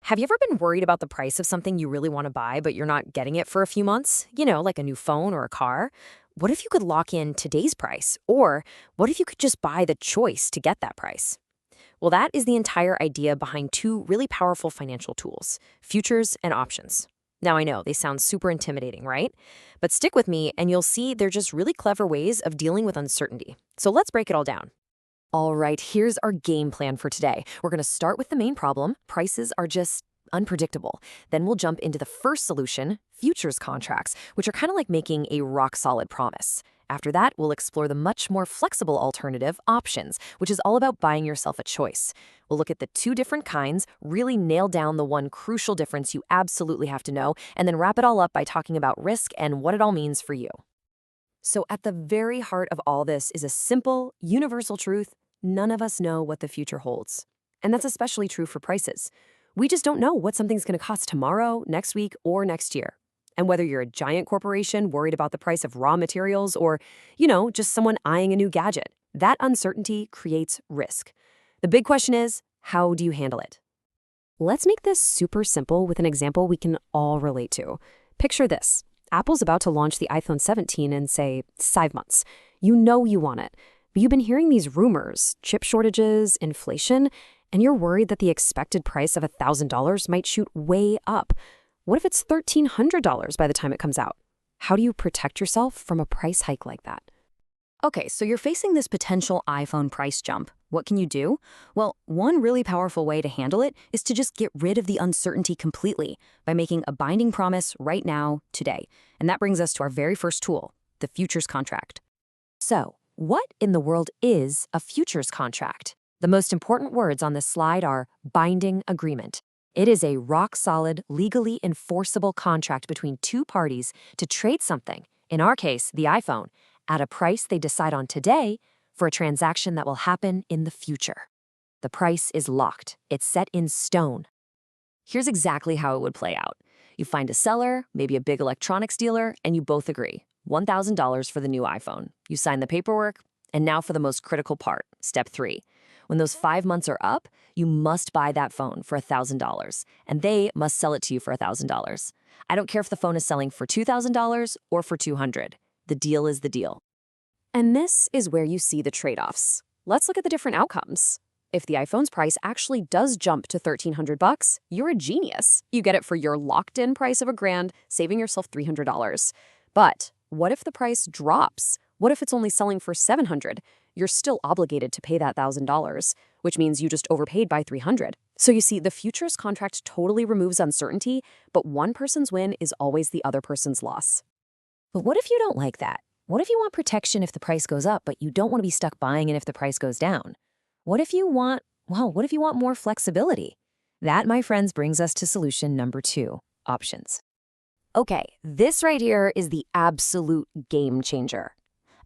Have you ever been worried about the price of something you really want to buy, but you're not getting it for a few months? Like a new phone or a car? What if you could lock in today's price? Or what if you could just buy the choice to get that price? Well, that is the entire idea behind two really powerful financial tools, futures and options. Now, I know they sound super intimidating, right? But stick with me and you'll see they're just really clever ways of dealing with uncertainty. So let's break it all down. All right, here's our game plan for today. We're going to start with the main problem. Prices are just unpredictable. Then we'll jump into the first solution, futures contracts, which are kind of like making a rock-solid promise. After that, we'll explore the much more flexible alternative, options, which is all about buying yourself a choice. We'll look at the two different kinds, really nail down the one crucial difference you absolutely have to know, and then wrap it all up by talking about risk and what it all means for you. So at the very heart of all this is a simple, universal truth: none of us know what the future holds. And that's especially true for prices. We just don't know what something's going to cost tomorrow, next week, or next year. And whether you're a giant corporation worried about the price of raw materials or, just someone eyeing a new gadget, that uncertainty creates risk. The big question is, how do you handle it? Let's make this super simple with an example we can all relate to. Picture this. Apple's about to launch the iPhone 17 in, say, 5 months. You know you want it, but you've been hearing these rumors, chip shortages, inflation, and you're worried that the expected price of $1,000 might shoot way up. What if it's $1,300 by the time it comes out? How do you protect yourself from a price hike like that? Okay, so you're facing this potential iPhone price jump. What can you do? Well, one really powerful way to handle it is to just get rid of the uncertainty completely by making a binding promise right now, today. And that brings us to our very first tool, the futures contract. So, what in the world is a futures contract? The most important words on this slide are binding agreement. It is a rock-solid, legally enforceable contract between two parties to trade something, in our case, the iPhone, at a price they decide on today for a transaction that will happen in the future. The price is locked. It's set in stone. Here's exactly how it would play out. You find a seller, maybe a big electronics dealer, and you both agree. $1,000 for the new iPhone. You sign the paperwork, and now for the most critical part, step 3. When those 5 months are up, you must buy that phone for $1,000, and they must sell it to you for $1,000. I don't care if the phone is selling for $2,000 or for $200. The deal is the deal. And this is where you see the trade-offs. Let's look at the different outcomes. If the iPhone's price actually does jump to $1,300, you're a genius. You get it for your locked-in price of $1,000, saving yourself $300. But what if the price drops? What if it's only selling for $700? You're still obligated to pay that $1,000, which means you just overpaid by $300. So you see, the futures contract totally removes uncertainty, but one person's win is always the other person's loss. But what if you don't like that? What if you want protection if the price goes up, but you don't want to be stuck buying it if the price goes down? What if you want more flexibility? That, my friends, brings us to solution number 2, options. Okay, this right here is the absolute game changer.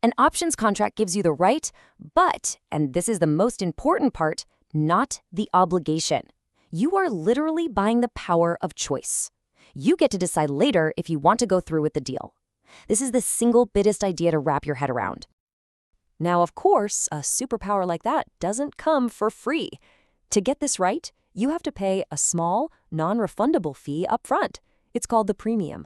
An options contract gives you the right, but, and this is the most important part, not the obligation. You are literally buying the power of choice. You get to decide later if you want to go through with the deal. This is the single biggest idea to wrap your head around. Now, of course, a superpower like that doesn't come for free. To get this right, you have to pay a small, non-refundable fee up front. It's called the premium.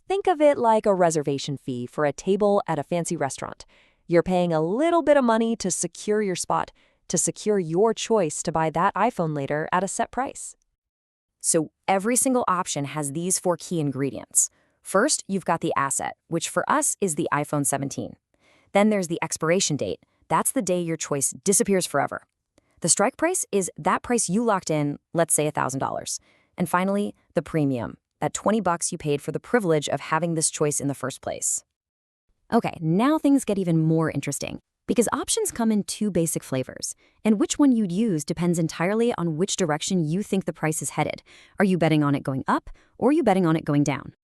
Think of it like a reservation fee for a table at a fancy restaurant. You're paying a little bit of money to secure your spot, to secure your choice to buy that iPhone later at a set price. So every single option has these 4 key ingredients. First, you've got the asset, which for us is the iPhone 17. Then there's the expiration date. That's the day your choice disappears forever. The strike price is that price you locked in, let's say $1,000. And finally, the premium, that $20 you paid for the privilege of having this choice in the first place. Okay, now things get even more interesting, because options come in 2 basic flavors, and which one you'd use depends entirely on which direction you think the price is headed. Are you betting on it going up, or are you betting on it going down?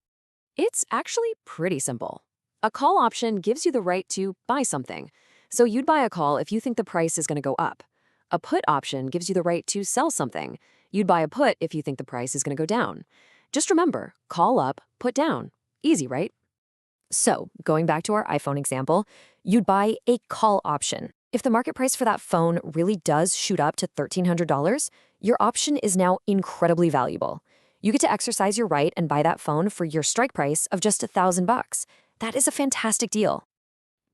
It's actually pretty simple. A call option gives you the right to buy something. So you'd buy a call if you think the price is going to go up. A put option gives you the right to sell something. You'd buy a put if you think the price is going to go down. Just remember, call up, put down. Easy, right? So, going back to our iPhone example, you'd buy a call option. If the market price for that phone really does shoot up to $1,300, Your option is now incredibly valuable. You get to exercise your right and buy that phone for your strike price of just $1,000. That is a fantastic deal.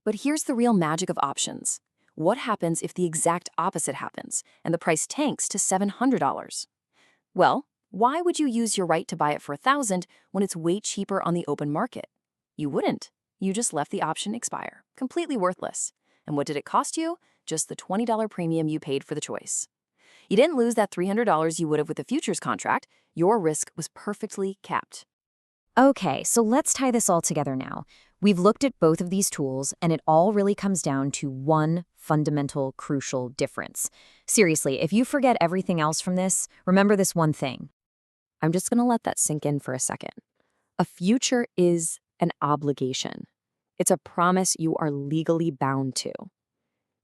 But here's the real magic of options. What happens if the exact opposite happens and the price tanks to $700? Well, why would you use your right to buy it for $1,000 when it's way cheaper on the open market? You wouldn't. You just left the option expire, completely worthless. And what did it cost you? Just the $20 premium you paid for the choice. You didn't lose that $300 you would have with a futures contract. Your risk was perfectly capped. Okay, so let's tie this all together now. We've looked at both of these tools, and it all really comes down to one fundamental, crucial difference. Seriously, if you forget everything else from this, remember this one thing. I'm just going to let that sink in for a second. A future is an obligation. It's a promise you are legally bound to.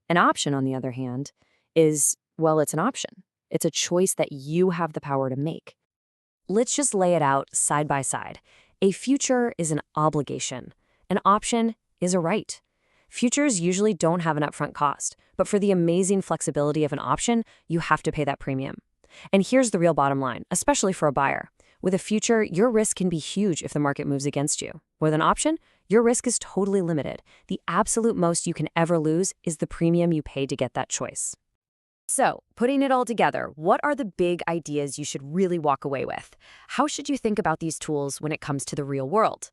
An option, on the other hand, is, well, it's an option. It's a choice that you have the power to make. Let's just lay it out side by side. A future is an obligation. An option is a right. Futures usually don't have an upfront cost, but for the amazing flexibility of an option, you have to pay that premium. And here's the real bottom line, especially for a buyer. With a future, your risk can be huge if the market moves against you. With an option, your risk is totally limited. The absolute most you can ever lose is the premium you pay to get that choice. So, putting it all together, what are the big ideas you should really walk away with? How should you think about these tools when it comes to the real world?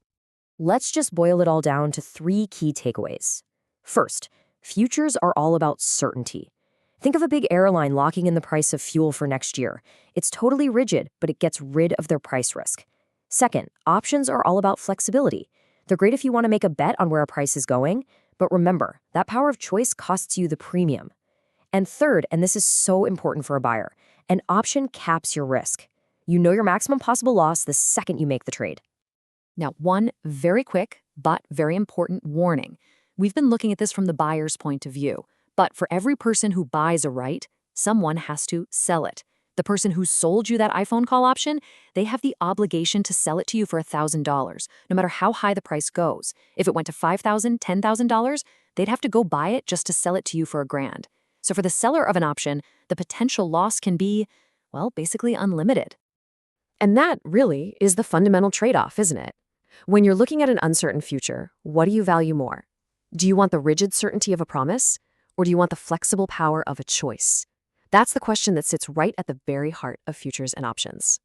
Let's just boil it all down to 3 key takeaways. First, futures are all about certainty. Think of a big airline locking in the price of fuel for next year. It's totally rigid, but it gets rid of their price risk. Second, options are all about flexibility. They're great if you want to make a bet on where a price is going, but remember, that power of choice costs you the premium. And third, and this is so important for a buyer, an option caps your risk. You know your maximum possible loss the second you make the trade. Now, one very quick but very important warning. We've been looking at this from the buyer's point of view, but for every person who buys a right, someone has to sell it. The person who sold you that iPhone call option, they have the obligation to sell it to you for $1,000, no matter how high the price goes. If it went to $5,000, $10,000, they'd have to go buy it just to sell it to you for $1,000. So for the seller of an option, the potential loss can be, well, basically unlimited. And that really is the fundamental trade-off, isn't it? When you're looking at an uncertain future, what do you value more? Do you want the rigid certainty of a promise, or do you want the flexible power of a choice? That's the question that sits right at the very heart of futures and options.